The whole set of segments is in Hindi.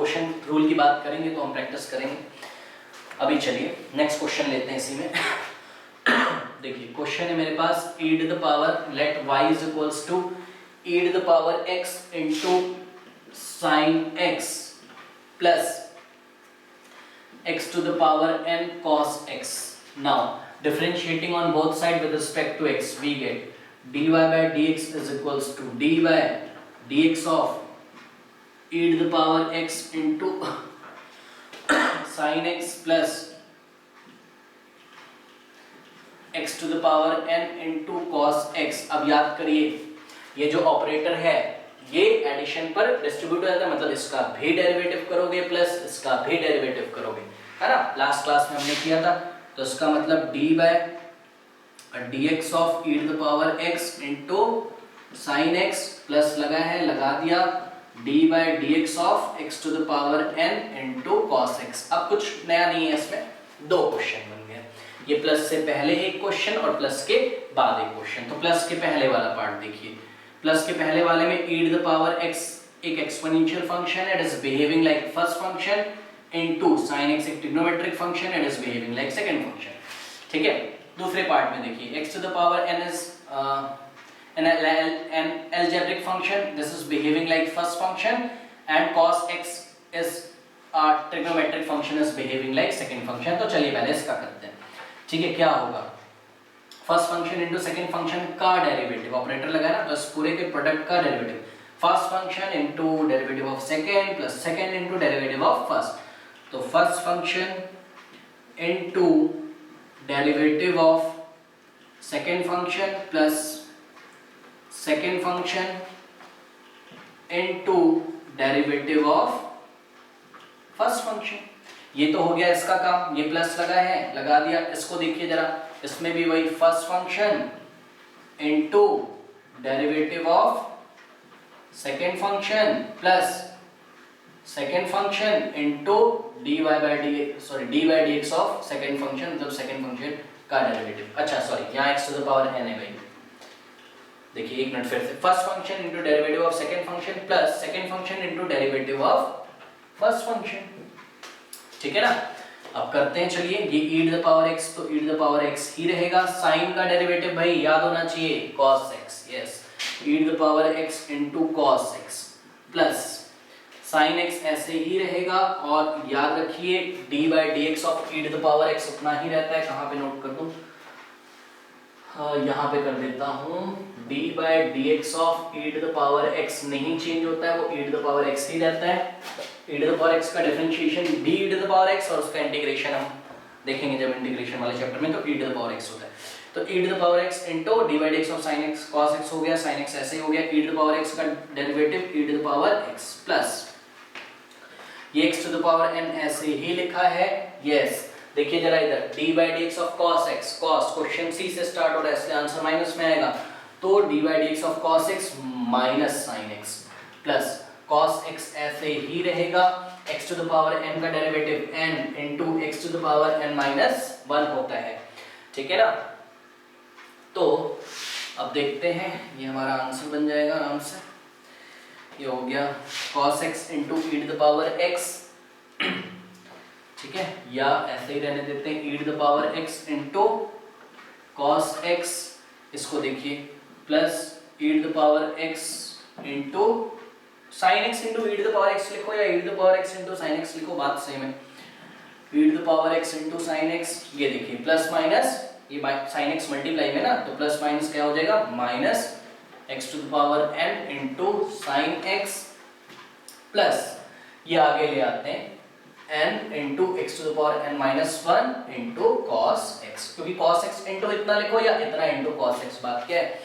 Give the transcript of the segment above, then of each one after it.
क्वेश्चन रूल की बात करेंगे तो हम प्रैक्टिस करेंगे। अभी चलिए नेक्स्ट क्वेश्चन लेते हैं इसी में। देखिए क्वेश्चन है मेरे पास e to the power let y is equals to e to the power x into sin x plus x to the power n cos x. Now differentiating on both sides with respect to x, we get dy by dx is equals to dy dx of e to the power x into sin x plus x to the power n into cos x। अब याद करिए ये जो ऑपरेटर है ये एडिशन पर डिस्ट्रीब्यूट हो जाता है, मतलब इसका भी डेरिवेटिव करोगे प्लस इसका भी डेरिवेटिव करोगे, है ना, लास्ट क्लास में हमने किया था। तो इसका मतलब d bye dx of e to the power x into sin x plus लगा दिया d bye dx of x to the power n into cos x। अब कुछ नया नहीं है इसमें, दो क्वेश्चन बन गए, ये प्लस से पहले एक क्वेश्चन और प्लस के बाद एक क्वेश्चन। तो प्लस के पहले वाला पार्ट देखिए, प्लस के पहले वाले में e to the power x एक एक्सपोनेंशियल फंक्शन है, it is behaving like first function, into sin x एक trigonometric function, it is behaving like second function. ठीक है, दूसरे पार्ट में देखिए x to the power n is an algebraic function, this is behaving like first function, and cos x is a trigonometric function is behaving like second function। तो चलिए पहले इसका करते हैं। ठीक है, क्या होगा, first function into second function का डेरिवेटिव, ऑपरेटर लगाया ना, बस पूरे के प्रोडक्ट का derivative, first function into derivative of second plus second into derivative of first. तो first function into derivative of second function plus second function into derivative of first function. ये तो हो गया इसका काम, ये प्लस लगा है, लगा दिया। इसको देखिए जरा, इसमें भी वही first function into derivative of second function plus second function into dy by dx of second function, मतलब सेकंड फंक्शन का डेरिवेटिव। अच्छा सॉरी, यहाँ x to the power n है भाई। देखिए एक मिनट फिर से, first function into derivative of second function plus second function into derivative of first function. ठीक है ना, अब करते हैं, चलिए ये e to the power x तो e to the power x ही रहेगा, साइन का डेरिवेटिव भाई याद होना चाहिए cos x, yes e to the power x into cos x plus sin x ऐसे ही रहेगा, और याद रखिए d by dx of e to the power x उतना ही रहता है। कहाँ पे नोट कर दूं, यहाँ पे कर देता हूँ, d by dx of e to the power x नहीं चेंज होता है, वो e to the power x ही रहता है। e to the power x का differentiation b e to the power x, और उसका इंटीग्रेशन हम देखेंगे जब इंटीग्रेशन वाले चैप्टर में, तो e to the power x होता है। तो e to the power x into d by dx of sin x cos x हो गया, sin x ऐसे ही हो गया, e to the power x का derivative e to the power x plus ये x to the power n ऐसे ही लिखा है, यस। देखिए जरा इधर d by dx of cos x, cos question c से स्टार्ट हो रहा है इसलिए आंसर माइनस में आएगा, तो d by dx of cos x minus sin x plus cos x ऐसे ही रहेगा, x to the power n का derivative n into x to the power n minus 1 होता है। ठीक है ना, तो अब देखते हैं, ये हमारा आंसर बन जाएगा आराम से, ये हो गया cos x into e to the power x। ठीक है, या ऐसे ही रहने देते हैं e to the power x into cos x, इसको देखिए plus e to the power x into sin x into e to the power x लिखो या e to the power x into sin x लिखो, बात सेम है। e to the power x into sin x, ये देखिए प्लस माइनस, ये sin x मल्टीप्लाई में ना, तो प्लस माइनस क्या हो जाएगा, minus x to the power n into sin x plus ये आगे ले आते हैं n into x to the power n minus 1 into cos x, क्योंकि cos x इनटू इतना लिखो या इतना इनटू cos x, बात क्या है,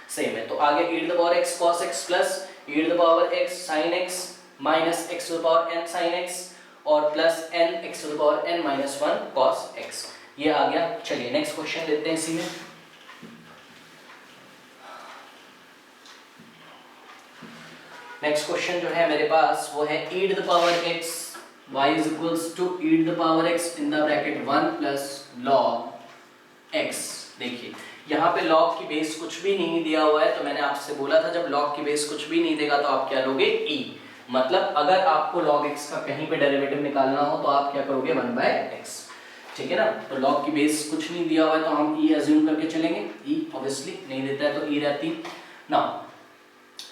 सेम है। तो आगे e to the power x cos x plus e to the power x sin x minus x to the power n sin x और plus n x to the power n minus 1 cos x, ये आ गया। चलिए नेक्स्ट क्वेश्चन लेते हैं इसी में। नेक्स्ट क्वेश्चन जो है मेरे पास वो है e to the power x y is equals to e to the power x in the bracket 1 plus log x। देखिए यहाँ पे log की बेस कुछ भी नहीं दिया हुआ है, तो मैंने आपसे बोला था जब log की बेस कुछ भी नहीं देगा तो आप क्या लोगे e, मतलब अगर आपको log x का कहीं पे डेरिवेटिव निकालना हो तो आप क्या करोगे 1/x, ठीक है ना। तो log की बेस कुछ नहीं दिया हुआ है तो हम e अज्यूम करके चलेंगे, e ऑब्वियसली नहीं देता है तो e रहती ना।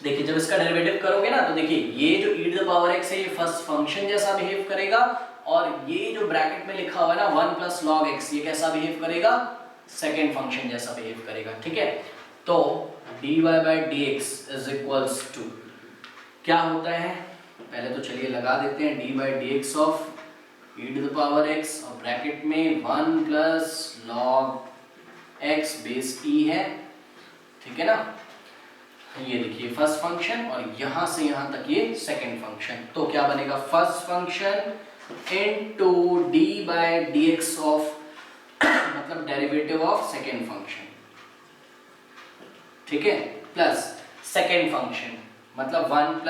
देखिए जब इसका डेरिवेटिव करोगे ना तो देखिए ये जो e to the power x है ये फर्स्ट फंक्शन जैसा बिहेव करेगा, और ये जो ब्रैकेट में लिखा हुआ है ना 1 प्लस log x, ये कैसा बिहेव करेगा, सेकेंड फंक्शन जैसा बिहेव करेगा, ठीक है। तो dy by dx is equals to क्या होता है, पहले तो चलिए लगा देते हैं, dy by dx of e to the power x और ब्रैकेट में 1 plus log x base e है, ठीक है ना। ये देखिए फर्स्ट फंक्शन और यहां से यहां तक ये सेकंड फंक्शन, तो क्या बनेगा first function into d by d x of मतलब डेरिवेटिव ऑफ सेकंड फंक्शन, ठीक है, प्लस सेकंड फंक्शन मतलब 1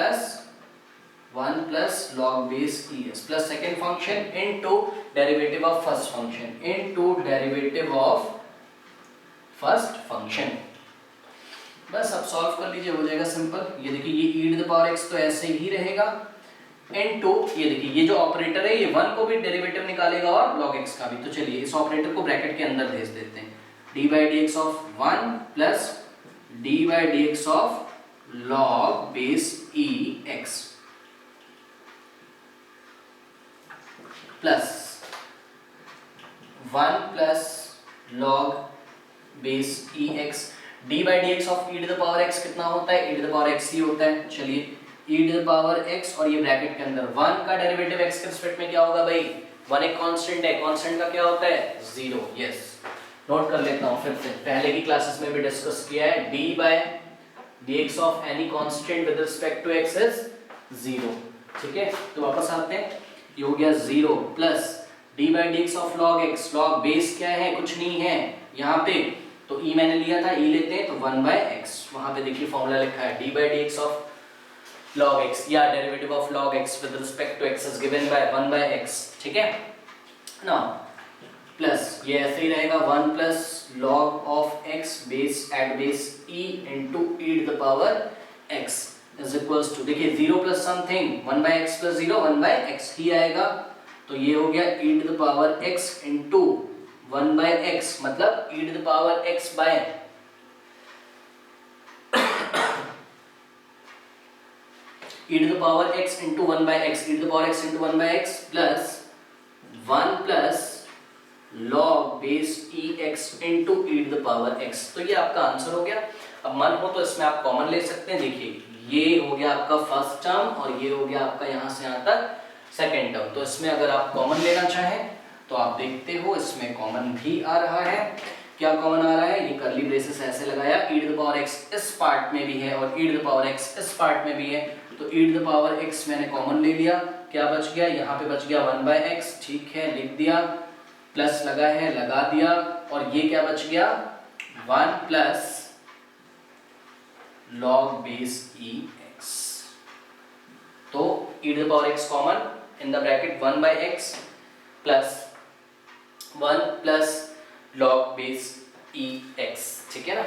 plus log base e s plus second function into derivative of first function into derivative of first function. बस अब सॉल्व कर लीजिए, हो जाएगा सिंपल। ये देखिए ये e to the power x तो ऐसे ही रहेगा इनटू ये देखिए ये जो ऑपरेटर है ये 1 को भी डेरिवेटिव निकालेगा और log x का भी, तो चलिए इस ऑपरेटर को ब्रैकेट के अंदर भेज देते हैं, d by dx of 1 plus d by dx of log base e x plus 1 plus log base e x d by dx of e to the power x कितना होता है, e to the power x ही होता है। चलिए e to the power x और ये ब्रैकेट के अंदर 1 का डेरिवेटिव x के रिस्पेक्ट में क्या होगा भाई, 1 एक कांस्टेंट है, कांस्टेंट का क्या होता है 0, यस। नोट कर लेता हूं फिर से, पहले की क्लासेस में भी डिस्कस किया है, d by dx of any constant with respect to x is 0, ठीक है। तो वापस आते हैं, ये हो गया 0 plus d by dx of log x, log base क्या है, कुछ नहीं है यहाँ पे, तो e मैंने लिया था, e लेते हैं तो 1/x, वहां पे देखिए फॉर्मूला लिखा है d by dx of log x या derivative of log x with respect to x is given by 1/x, ठीक है ना। प्लस ये ऐसे ही रहेगा 1 plus log of x base at base e into e to the power x is equals to, देखिए 0 plus something 1/x plus 0 1/x ही आएगा, तो ये हो गया e to the power x into 1/x मतलब e to the power x by e to the power x into 1/x, e to the power x into 1/x plus 1 plus log base ex into e to the power x, तो ये आपका आंसर हो गया। अब मन हो तो इसमें आप कॉमन ले सकते हैं, देखिए ये हो गया आपका फर्स्ट टर्म और ये हो गया आपका यहाँ से यहाँ तक सेकेंड टर्म, तो इसमें अगर आप कॉमन लेना चाहें तो आप देखते हो इसमें कॉमन भी आ रहा है, क्या कॉमन आ रहा है, ये कर्ली ब्रेसेस ऐसे लगाया, e to the power x इस पार्ट में भी है और e to the power x इस पार्ट में भी है, तो e to the power x मैंने कॉमन ले लिया, क्या बच गया, यहाँ पे बच गया 1/x, ठीक है लिख दिया, प्लस लगा है लगा दिया, और ये क्या बच गया 1 प्लस log बेस ex, तो e to the power x common in the bracket 1/x plus 1 plus log base ex, ठीक है ना।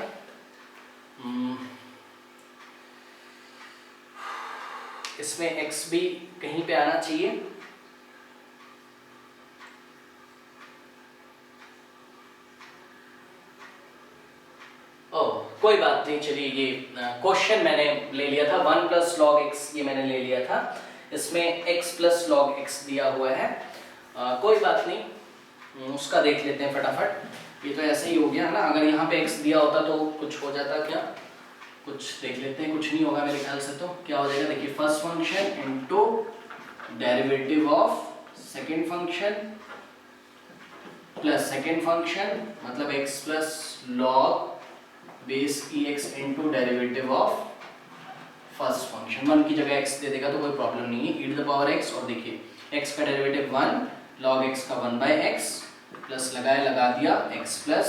इसमें x भी कहीं पे आना चाहिए, कोई बात नहीं, चलिए ये क्वेश्चन मैंने ले लिया था 1 प्लस log x, ये मैंने ले लिया था, इसमें x प्लस log x दिया हुआ है, कोई बात नहीं, उसका देख लेते हैं फटाफट। ये तो ऐसे ही हो गया है ना, अगर यहाँ पे x दिया होता तो कुछ हो जाता क्या, कुछ देख लेते हैं, कुछ नहीं होगा मेरे ख्याल से, तो क्या हो जाएगा देखिए first function into derivative of second function plus second function मतलब x plus log base ex into derivative of first function, 1 की जगह x दे देगा तो कोई प्रॉब्लम नहीं है, e to the power x और देखिए x का डेरिवेटिव 1 log x का 1/x प्लस लगाया लगा दिया x plus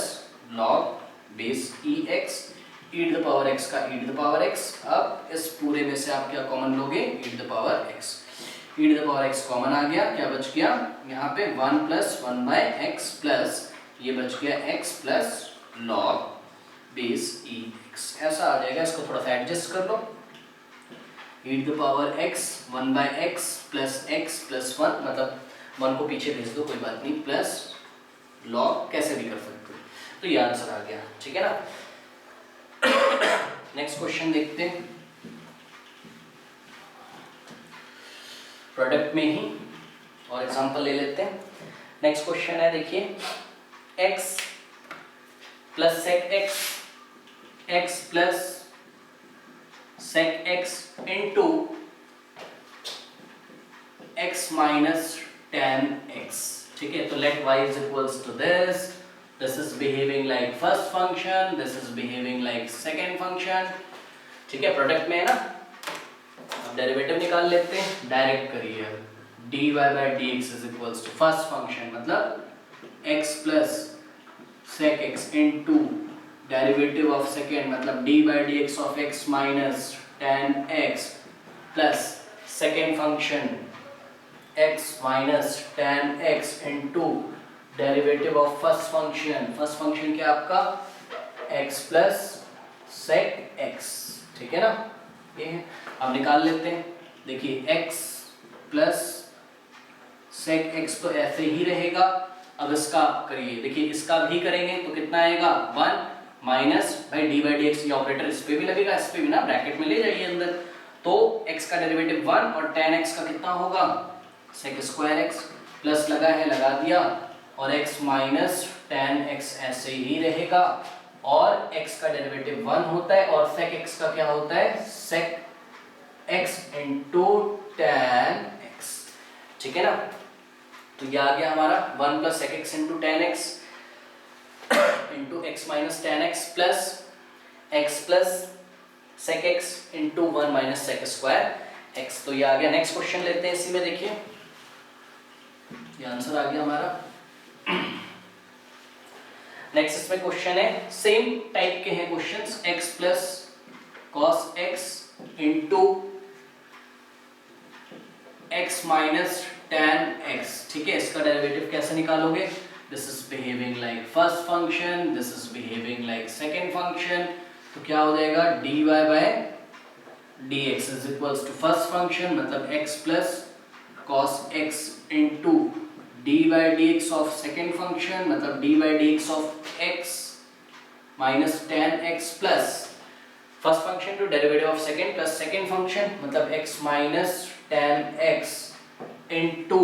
log base ex e to the power x का e to the power x, अब इस पूरे में से आप क्या कॉमन लोगे e to the power x, e to the power x common आ गया, क्या बच गया यहाँ पे 1 प्लस 1/x प्लस ये बच गया x plus log base ex, ऐसा आ जाएगा, इसको थोड़ा सा एडजस्ट कर लो, e to the power x 1 by x plus x plus 1, मतलब 1 को पीछे भेज दो कोई बात नहीं, प्लस लॉग कैसे भी कर सकते हो। तो ये आंसर आ गया, ठीक है ना। नेक्स्ट क्वेश्चन देखते हैं प्रोडक्ट में ही, और एग्जांपल ले लेते हैं। नेक्स्ट क्वेश्चन है, देखिए x plus sec x, x plus sec x into x minus tan x, ठीक है। तो let y is equals to this, this is behaving like first function, this is behaving like second function, ठीक है। प्रोडक्ट में है ना, अब डेरिवेटिव निकाल लेते हैं, डायरेक्ट करिए। dy by dx is equals to first function मतलब x plus sec x into derivative of second मतलब dy by dx of x minus tan x plus second function x minus tan x into derivative of first function क्या आपका x प्लस sec x, ठीक है ना। ये है, अब निकाल लेते हैं। देखिए x प्लस sec x तो ऐसे ही रहेगा। अब इसका करिए, देखिए इसका भी करेंगे तो कितना आएगा 1 माइनस भाई डी बाई डी एक्स, ये ऑपरेटर इस पे भी लगेगा, इस पे भी ना, ब्रैकेट में ले जाइए अंदर। तो x का डेरिवेटिव 1 और tan x का कितना होगा sec स्क्वायर x, प्लस लगा है लगा दिया, और x माइनस tan x ऐसे ही रहेगा, और x का डेरिवेटिव 1 होता है और sec x का क्या होता है sec x into tan x, ठीक है ना। तो ये आ गया हमारा 1 plus sec x into tan x into x minus tan x plus x plus sec x into 1 minus sec square x। तो ये आ गया। नेक्स्ट क्वेश्चन लेते हैं इसी में, देखिए ये आंसर आ गया हमारा। नेक्स्ट इसमें क्वेश्चन है, सेम टाइप के हैं questions, x plus cos x into x minus tan x, ठीक है। इसका डेरिवेटिव कैसे निकालोगे, this is behaving like first function, this is behaving like second function, तो क्या हो जाएगा dy by dx is equals to first function मतलब x plus cos x into dy by dx of second function मतलब dy by dx of x minus tan x plus first function to derivative of second plus second function मतलब x minus tan x into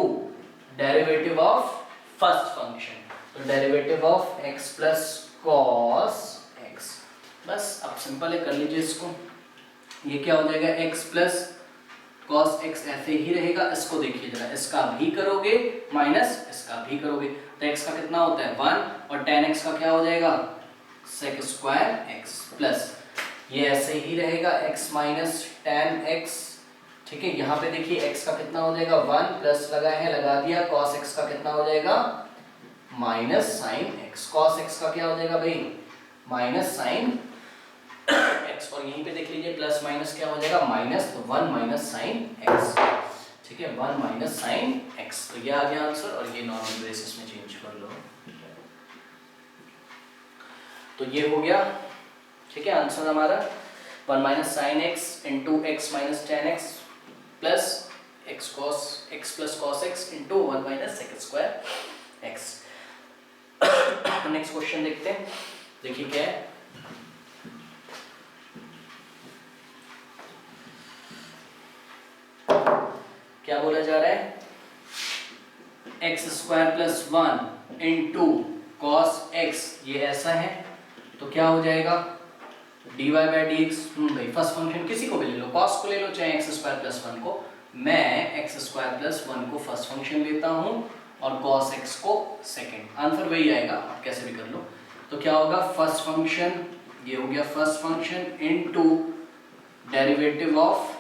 derivative of first function, तो derivative of x plus cos x। बस अब सिंपल है, कर लीजिए इसको। ये क्या हो जाएगा x प्लस cos x ऐसे ही रहेगा, इसको देखिए जरा, इसका भी करोगे माइनस इसका भी करोगे, तो x का कितना होता है 1 और tan x का क्या हो जाएगा sec स्क्वायर x प्लस ये ऐसे ही रहेगा x माइनस tan x, ठीक है। यहाँ पे देखिए x का कितना हो जाएगा 1 प्लस लगा है लगा दिया, cos x का कितना हो जाएगा minus sin x, cos x का क्या हो जाएगा भाई माइनस sin x, और यहीं पे देख लीजिए प्लस माइनस क्या हो जाएगा माइनस, तो 1 माइनस sin x, ठीक है 1 माइनस sin x। तो ये आ गया आंसर, और ये नॉर्मल बेसिस में चेंज कर लो, तो ये हो गया, ठीक है आंसर हमारा 1 minus sin x into x minus tan x plus x plus cos x into 1 minus sec square x। Next question देखते हैं, देखिए क्या है, क्या बोला जा रहा है x square plus 1 into cos x, ये ऐसा है, तो क्या हो जाएगा dy बाई dx, भाई फर्स्ट फंक्शन किसी को भी ले लो, cos को ले लो चाहे x स्क्वायर प्लस 1 को, मैं x स्क्वायर प्लस 1 को फर्स्ट फंक्शन लेता हूं और cos x को सेकंड, आंसर वही आएगा, आप कैसे भी कर लो। तो क्या होगा फर्स्ट फंक्शन, ये हो गया first function into derivative of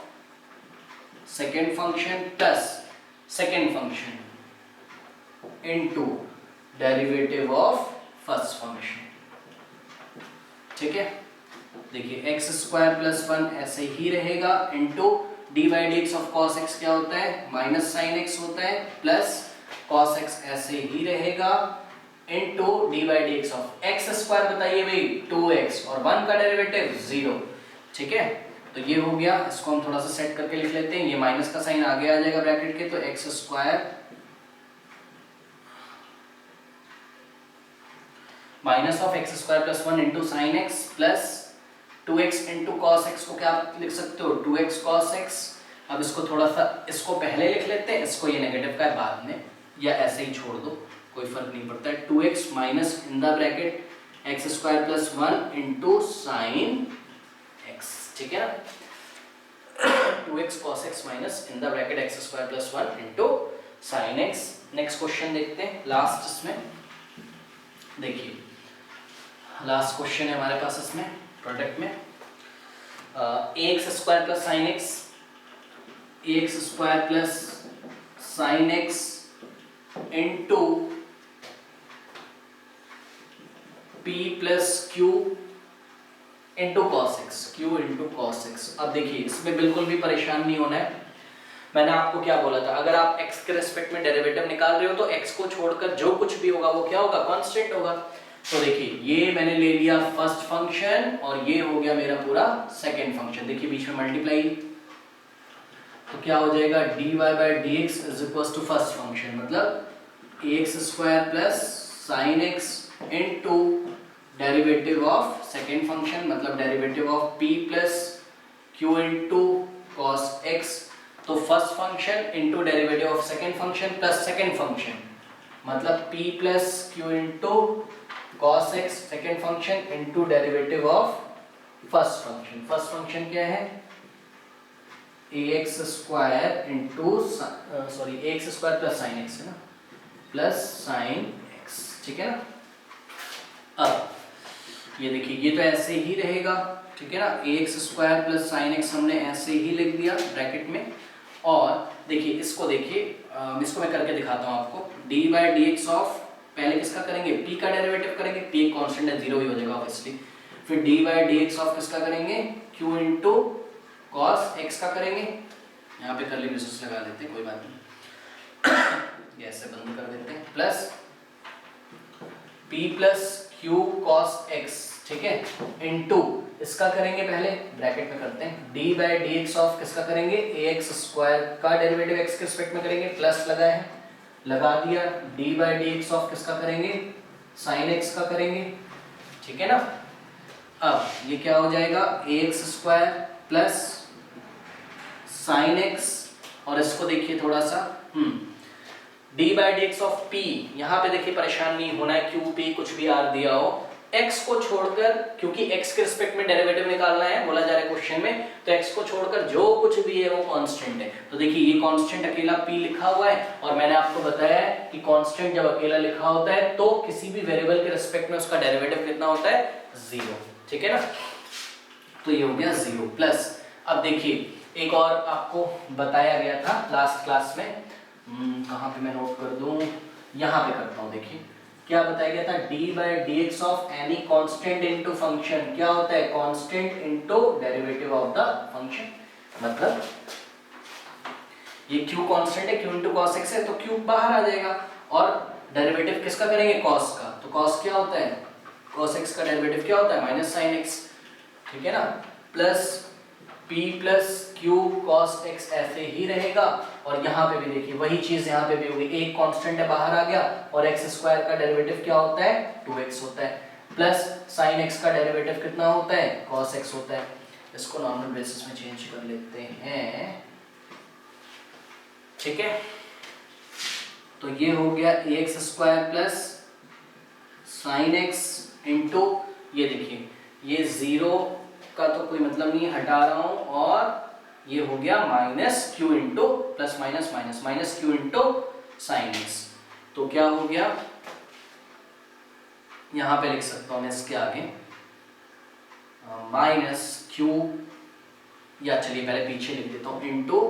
second function plus second function into derivative of first function, ठीक है। देखिए x स्क्वायर प्लस 1 ऐसे ही रहेगा into D by d x of cos x क्या होता है माइनस साइन x होता है, प्लस cos x ऐसे ही रहेगा into D by d x of x square, बताइए भाई 2x, और 1 का डेरिवेटिव 0, ठीक है। तो ये हो गया, इसको हम थोड़ा सा सेट करके लिख लेते हैं, ये माइनस का साइन आगे आ जाएगा ब्रैकेट के, तो x square minus of x square plus 1 into sine x plus 2x into cos x को क्या आप लिख सकते हो 2x cos x। अब इसको थोड़ा सा, इसको पहले लिख लेते हैं, इसको ये नेगेटिव का है बाद में, या ऐसे ही छोड़ दो, कोई फर्क नहीं पड़ता है। 2x minus in the bracket x square plus 1 into sine x, ठीक है ना। 2x cos x minus in the bracket x square plus 1 into sine x. Next question देखते हैं, लास्ट इसमें देखिए, लास्ट क्वेश्चन है हमारे पास इसमें प्रोडक्ट में, x square plus sine x, x square plus sine x into P plus q into cos x, Q into cos x. अब देखिए इसमें बिल्कुल भी परेशान नहीं होना है, मैंने आपको क्या बोला था, अगर आप x के रेस्पेक्ट में डेरिवेटिव निकाल रहे हो तो x को छोड़कर जो कुछ भी होगा वो क्या होगा, कांस्टेंट होगा। तो देखिए ये मैंने ले लिया फर्स्ट फंक्शन और ये हो गया मेरा पूरा सेकंड फंक्शन, देखिए बीच में मल्टीप्लाई, तो क्या हो जाएगा dy by d x is equal to first function, मतलब x square plus sine x into derivative of second function, मतलब derivative of p plus q into cos x. तो first function into derivative of second function plus second function, मतलब p plus q into cos x second function into derivative of first function. First function क्या है ax square into sorry ax square plus sine x है ना, प्लस साइन x, ठीक है ना। अब ये देखिए ये तो ऐसे ही रहेगा, ठीक है ना, ax square plus sine x हमने ऐसे ही लिख दिया ब्रैकेट में। और देखिए इसको देखिए, इसको मैं करके दिखाता हूँ आपको, D by d x of, पहले किसका करेंगे p का डेरिवेटिव करेंगे, p एक कांस्टेंट है, जीरो ही हो जाएगा ऑब्वियसली। फिर d by d x of किसका करेंगे q इंटू कॉस x का करेंगे, यहाँ पे कर्ली ब्रेसेस लगा देते हैं, कोई बात नहीं, ये ऐसे बंद कर देते हैं, plus p plus q cos x, ठीक है, इंटू इसका करेंगे पहले ब्रैकेट में करते हैं, d by d x of किसका करेंगे ax स्क्वायर का डेरिवेटिव x के रिस्पेक्ट में करेंगे, प्लस लगाए हैं, लगा दिया, d by d x of किसका करेंगे साइन x का करेंगे, ठीक है ना। अब ये क्या हो जाएगा ax square plus sine x, और इसको देखिए थोड़ा सा d by d x of p, यहाँ पे देखिए परेशान नहीं होना है, q p कुछ भी r दिया हो, x को छोड़कर, क्योंकि x के रिस्पेक्ट में डेरिवेटिव निकालना है बोला जा रहा है क्वेश्चन में, तो x को छोड़कर जो कुछ भी है वो कांस्टेंट है। तो देखिए ये कांस्टेंट अकेला p लिखा हुआ है, और मैंने आपको बताया है कि कांस्टेंट जब अकेला लिखा होता है तो किसी भी वेरिएबल के रिस्पेक्ट में उसका डेरिवेटिव कितना होता है, जीरो, ठीक है ना। तो ये हो गया जीरो प्लस, अब देखिए एक और आपको बताया गया था लास्ट क्लास में, कहाँ पे मैं नोट कर दूं, यहाँ पे करता हूँ, देखिए क्या बताया गया था, d by d x of any constant into function, क्या होता है constant into derivative of the function, मतलब ये q कांस्टेंट है, q इनटू cos x है, तो q बाहर आ जाएगा, और डेरिवेटिव किसका करेंगे cos का, तो cos क्या होता है, cos x का डेरिवेटिव क्या होता है माइनस साइन x, ठीक है ना, plus p plus q cos x ऐसे ही रहेगा, और यहाँ पे भी देखिए वही चीज यहाँ पे भी होगी, एक कांस्टेंट है बाहर आ गया, और x स्क्वायर का डेरिवेटिव क्या होता है 2x होता है, प्लस साइन x का डेरिवेटिव कितना होता है cos x होता है। इसको नॉर्मल बेसिस में चेंज कर लेते हैं, ठीक है, तो ये हो गया ax square plus sine x into, ये देखिए ये जीरो का तो कोई मतलब नहीं, हटा रहा हूं, और ये हो गया minus Q into plus minus minus minus Q into sine x, तो क्या हो गया, यहां पे लिख सकता हूं मैं इसके आगे माइनस क्यू, या चलिए पहले पीछे लिख देता हूं, into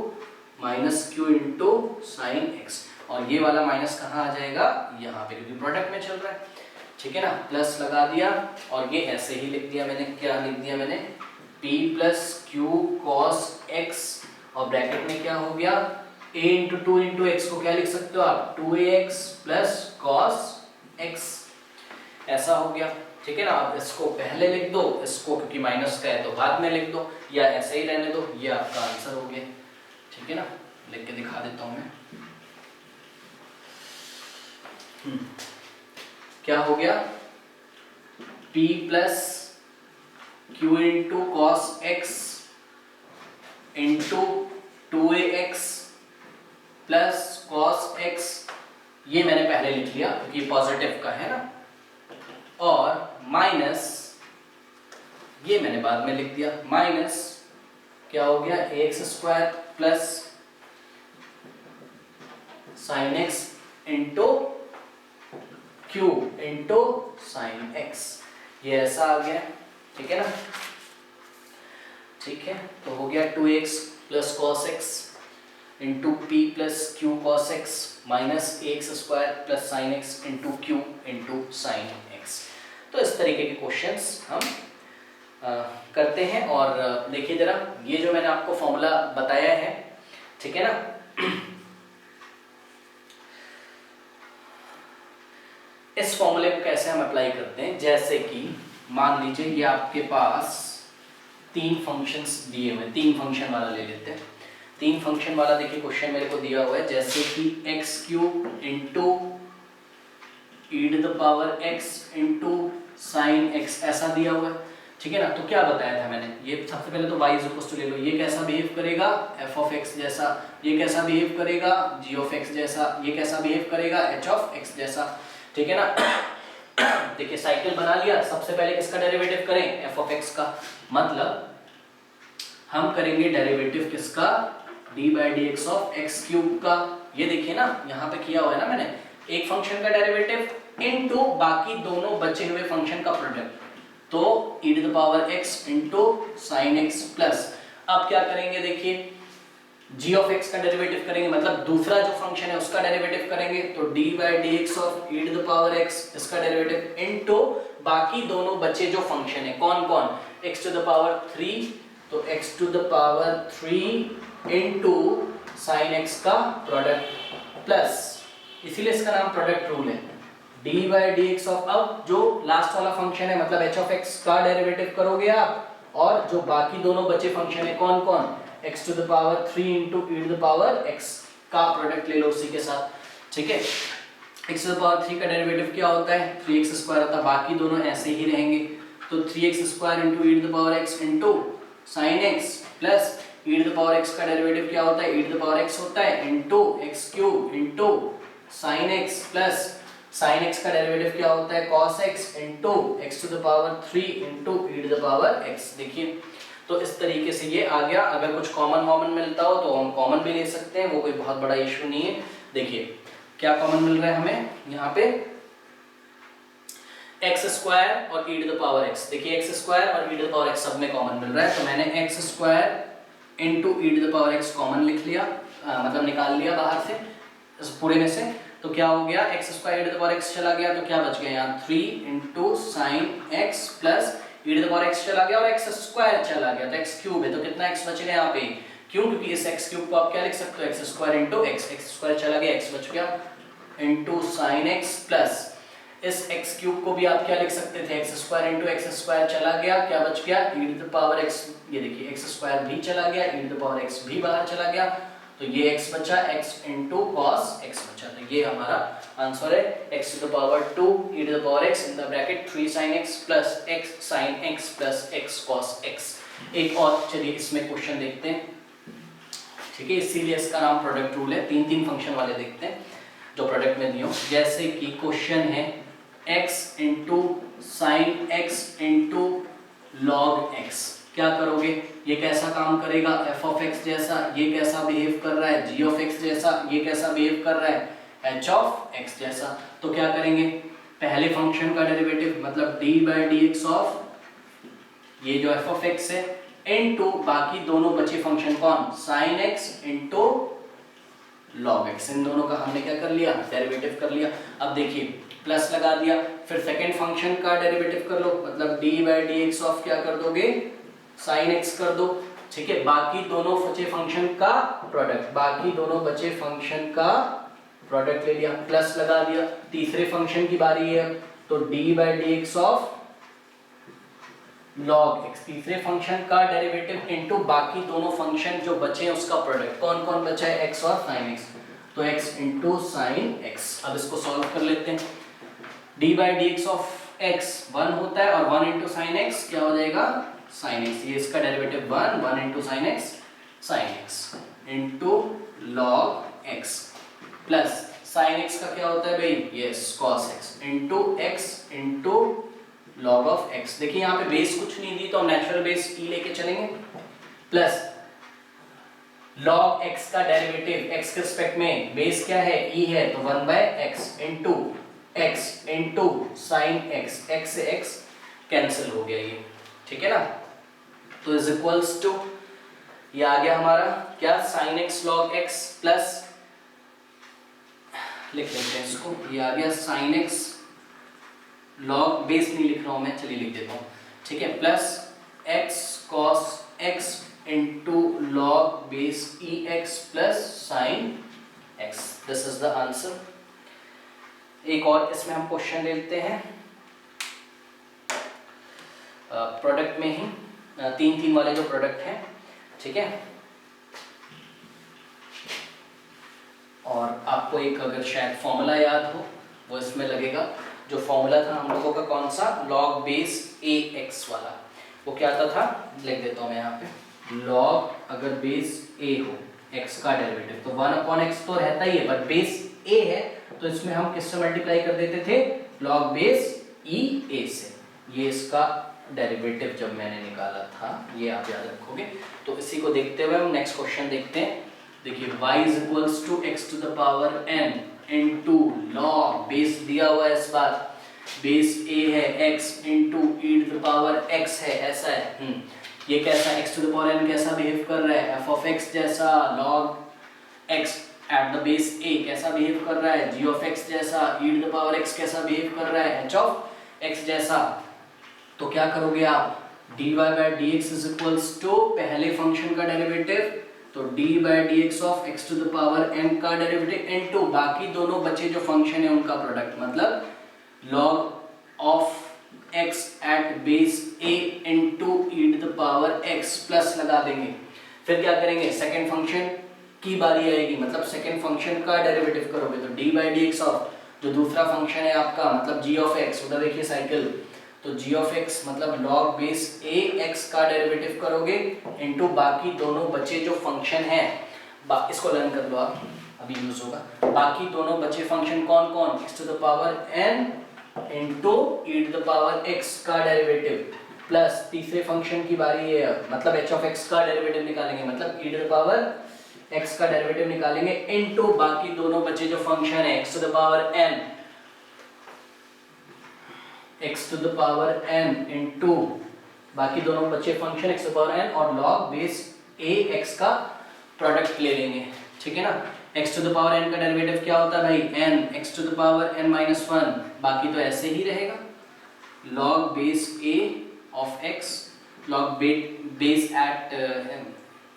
minus Q into sine x, और ये वाला माइनस कहाँ आ जाएगा यहाँ पे, क्योंकि प्रोडक्ट में चल रहा है, ठीक है ना, प्लस लगा दिया, और ये ऐसे ही लिख दिया मैंने, क्या लिख दिया मैंने p plus Q cos x, और ब्रैकेट में क्या हो गया a into two into x को क्या लिख सकते हो आप 2ax प्लस कॉस x, ऐसा हो गया, ठीक है ना। अब इसको पहले लिख दो, इसको क्योंकि माइनस का है तो बाद में लिख दो, या ऐसे ही रहने दो, ये आपका आंसर हो गया। ठीक है ना, लिख के दिखा देता हूं मैं। क्या हो गया, p plus q into cos x into 2ax plus cos x, ये मैंने पहले लिख लिया क्योंकि पॉजिटिव का है ना, और माइनस ये मैंने बाद में लिख दिया, माइनस क्या हो गया ax square plus sine x into Q into sine x, ये ऐसा आ गया। ठीक है ना, ठीक है, तो हो गया 2x plus cos x into P plus Q cos x minus ax square plus sine x into Q into sine x. तो इस तरीके के क्वेश्चंस हम करते हैं। और देखिए जरा, ये जो मैंने आपको फॉर्मूला बताया है, ठीक है ना, इस फॉर्मूले को कैसे हम अप्लाई करते हैं, जैसे कि मान लीजिए ये आपके पास तीन फंक्शंस दिए हुए, तीन फंक्शन वाला ले लेते हैं। तीन फंक्शन वाला देखिए क्वेश्चन मेरे को दिया हुआ है, जैसे कि x cube into e to the power x into sine x, ऐसा दिया हुआ है। ठीक है ना, तो क्या बताया था मैंने, ये सबसे पहले तो y इज इक्वल टू ले लो, ये कैसा बिहेव करेगा f ऑफ x जैसा, ये कैसा बिहेव करेगा g ऑफ x जैसा, ये कैसा बिहेव करेगा h ऑफ x जैसा। ठीक है ना, देखिए साइकिल बना लिया। सबसे पहले किसका डेरिवेटिव करें, f ऑफ x का, मतलब हम करेंगे डेरिवेटिव किसका, d by d x of x cube का। ये देखिए ना, यहाँ पे किया हुआ है ना मैंने, एक फंक्शन का डेरिवेटिव इनटू बाकी दोनों बचे हुए फंक्शन का प्रोडक्ट, तो e to the power x into sine x plus, अब क्या करेंगे देखिए, g ऑफ x का डेरिवेटिव करेंगे, मतलब दूसरा जो फंक्शन है उसका डेरिवेटिव करेंगे, तो d by d x of e to the power x, इसका डेरिवेटिव इनटू बाकी दोनों बचे जो फंक्शन है, कौन कौन, x टू द पावर 3, तो x to the power 3 into sine x का प्रोडक्ट प्लस, इसीलिए इसका नाम प्रोडक्ट रूल है, d by d x of, अब जो लास्ट वाला फंक्शन है मतलब h ऑफ x का डेरिवेटिव करोगे आप, और जो बाकी दोनों बचे फंक्शन है कौन कौन, x to the power 3 into e to the power x का प्रोडक्ट ले लो उसी के साथ। ठीक है, x टू द पावर 3 का डेरिवेटिव क्या होता है, 3x स्क्वायर होता है, बाकी दोनों ऐसे ही रहेंगे, तो 3x square into e to the power x into sine x plus e to the power x का डेरिवेटिव क्या होता है, e to the power x होता है into x cube into sine x plus sine x का डेरिवेटिव क्या होता है, cos x into x to the power 3 into e to the power x। देखिए तो इस तरीके से ये आ गया। अगर कुछ कॉमन मिलता हो तो हम कॉमन भी ले सकते हैं, वो कोई बहुत बड़ा इशू नहीं है। देखिए क्या कॉमन मिल रहा है हमें यहाँ पे, एक्स स्क्वायर और e to the power x, देखिए एक्स स्क्वायर और e to the power x सब में कॉमन मिल रहा है, तो मैंने x square into e to the power x common लिख लिया, मतलब निकाल लिया बाहर से इस पूरे में से। तो क्या हो गया, x square e to the power x चला गया, तो क्या बच गया यहाँ 3 into sine x plus e to the power x चला गया और x स्क्वायर चला गया, तो x क्यूब है, तो कितना x बच गया यहाँ पे, क्यों, क्योंकि इस x क्यूब को आप क्या लिख सकते हो, x square into x, x square चला गया, x बच गया इंटू साइन x प्लस इस x क्यूब को भी आप क्या लिख सकते थे, x square into x square चला गया, क्या बच गया e to the power x, ये देखिए x स्क्वायर भी चला गया, e to the power x भी बाहर चला गया, तो ये x बचा, x इंटू cos x बचा, तो ये हमारा आंसर है x to the power 2 e to the power x in the bracket 3 sin x plus x sin x plus x cos x। एक और चलिए इसमें क्वेश्चन देखते हैं, ठीक है, इसीलिए इसका नाम प्रोडक्ट रूल है। तीन तीन फंक्शन वाले देखते हैं जो प्रोडक्ट में दिए हो, जैसे कि क्वेश्चन है x into sine x into log x, क्या करोगे, ये कैसा काम करेगा, f ऑफ x जैसा, ये कैसा बिहेव कर रहा है, g ऑफ x जैसा, ये कैसा बिहेव कर रहा है, h ऑफ x जैसा। तो क्या करेंगे, पहले फंक्शन का डेरिवेटिव मतलब d by d x of ये जो f ऑफ x है इनटू बाकी दोनों बचे फंक्शन कौन, sine x into log x, इन दोनों का हमने क्या कर लिया, डेरिवेटिव कर लिया। अब देखिए प्लस लगा दिया, फिर सेकेंड फंक्शन का डेरिवेटिव कर लो, मतलब d by d x of क्या कर दोगे, साइन x कर दो, ठीक है, बाकी दोनों बचे फंक्शन का प्रोडक्ट, बाकी दोनों बचे फंक्शन का प्रोडक्ट ले लिया, प्लस लगा दिया। तीसरे फंक्शन की बारी है, तो d by d x of log x, तीसरे फंक्शन का डेरिवेटिव इनटू बाकी दोनों फंक्शन जो बचे हैं उसका प्रोडक्ट। कौन कौन बचा है? x और sin x, तो x इनटू sin x। अब इसको सॉल्व कर लेते हैं। d by dx of x 1 होता है और 1 इनटू sin x क्या हो जाएगा? sin x। ये इसका derivative 1 into sin x into log x plus sin x का क्या होता है भाई? Yes cos x into x into log of x। देखिए यहाँ पे बेस कुछ नहीं दी तो हम नेचुरल बेस e लेके चलेंगे, प्लस log x का डेरिवेटिव x के रिस्पेक्ट में बेस क्या है? e है, तो 1 by x into x into sin x, x से x कैंसिल हो गया ये, ठीक है ना। तो इज इक्वल्स टू ये आ गया हमारा क्या? sin x log x plus लिख लेते हैं इसको, ये आ गया sin x log बेस नहीं लिख रहा हूं मैं, चलिए लिख देता हूं, ठीक है, plus x cos x into log base ex plus sin x। This is the answer. एक और इसमें हम क्वेश्चन ले लेते हैं प्रोडक्ट में ही, 3-3 वाले जो प्रोडक्ट हैं, ठीक है। और आपको एक अगर शायद फॉर्मूला याद हो वो इसमें लगेगा। जो फॉर्मूला था हम लोगों का कौन सा? log बेस ax वाला। वो क्या आता था? लिख देता हूँ मैं यहाँ पे, log अगर बेस a हो x का डेरिवेटिव तो 1/x तो रहता ही है, पर बेस a है तो इसमें हम किससे मल्टीप्लाई कर देते थे? log बेस e a से। ये इसका डेरिवेटिव जब मैंने निकाला था, ये आप याद रखोगे। तो इसी को देखते हुए हम नेक्स्ट क्वेश्चन देखते हैं। देखिए y is equals to x to the power n into log base दिया हुआ है, इस बार बेस a है x into e to the power x है, ऐसा है। ये कैसा x to the power n कैसा बिहेव कर रहा है? f ऑफ x जैसा, log x at the base a कैसा बिहेव कर रहा है? g ऑफ x जैसा, e to the power x कैसा बिहेव कर रहा है? h ऑफ x जैसा। तो क्या करोगे आप? dy by dx is equals to पहले फंक्शन का डेरिवेटिव, तो d by dx of x to the power n का डेरिवेटिव इनटू बाकी दोनों बचे जो फंक्शन है उनका प्रोडक्ट, मतलब log of x at base a into e to the power x plus लगा देंगे। फिर क्या करेंगे? सेकंड फंक्शन की बारी आएगी, मतलब सेकंड फंक्शन का डेरिवेटिव करोगे, तो d by dx ऑफ जो दूसरा फंक्शन है आपका मतलब g ऑफ x, उधर देखिए साइकिल, तो g ऑफ x मतलब log बेस a x का डेरिवेटिव करोगे इनटू बाकी दोनों बचे जो फंक्शन है, इसको लर्न कर लो आप, अभी यूज होगा। बाकी दोनों बचे फंक्शन कौन कौन? x to the power n into e to the power x का डेरिवेटिव, प्लस तीसरे फंक्शन की बारी है, मतलब h ऑफ x का डेरिवेटिव निकालेंगे, मतलब e to the power x का डेरिवेटिव निकालेंगे इनटू बाकी दोनों बचे जो फंक्शन है x to the power n, x to the power n into बाकी दोनों बचे function x to the power n और log बेस a x का प्रोडक्ट ले लेंगे, ठीक है ना। x to the power n का डेरिवेटिव क्या होता है भाई? n, x to the power n minus 1, बाकी तो ऐसे ही रहेगा, log base a of x, log base at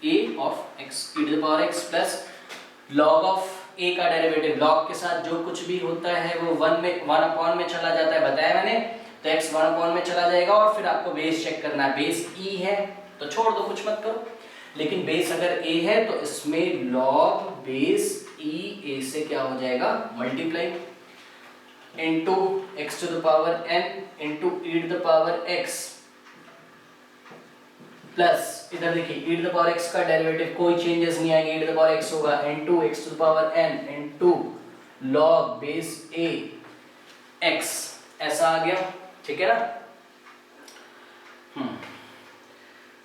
a of x e to the power x plus log of a का डेरिवेटिव, log के साथ जो कुछ भी होता है वो 1 में चला जाता है, बताया मैंने, तो x 1 में चला जाएगा। और फिर आपको बेस चेक करना है, बेस e है तो छोड़ दो, कुछ मत करो, लेकिन बेस अगर a है तो इसमें log बेस e a से क्या हो जाएगा? Multiply into x to the power n into e to the power x plus इधर देखिए e to the power x का डेरिवेटिव कोई चेंजेस नहीं आएंगे, e to the power x होगा into x to the power n into log base a x, ऐसा आ गया, ठीक है ना।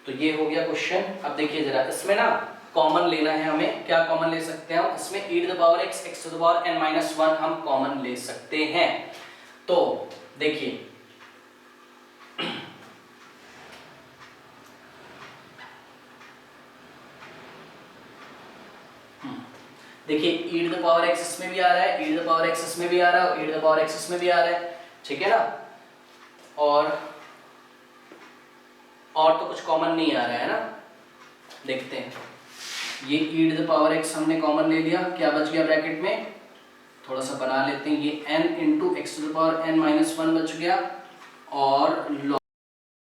तो ये हो गया क्वेश्चन। अब देखिए जरा, इसमें ना कॉमन लेना है हमें, क्या कॉमन ले सकते हैं हम इसमें? e to the power x, x to the power n minus 1 हम कॉमन ले सकते हैं। तो देखिए e to the power x इसमें भी आ रहा है, e to the power x इसमें भी आ रहा है, e to the power x इसमें भी आ रहा है, ठीक है ना। और तो कुछ कॉमन नहीं आ रहा है ना, देखते हैं। ये e to the power x हमने कॉमन ले लिया, क्या बच गया ब्रैकेट में? थोड़ा सा बना लेते हैं, ये n into x to the power n minus 1 बच गया और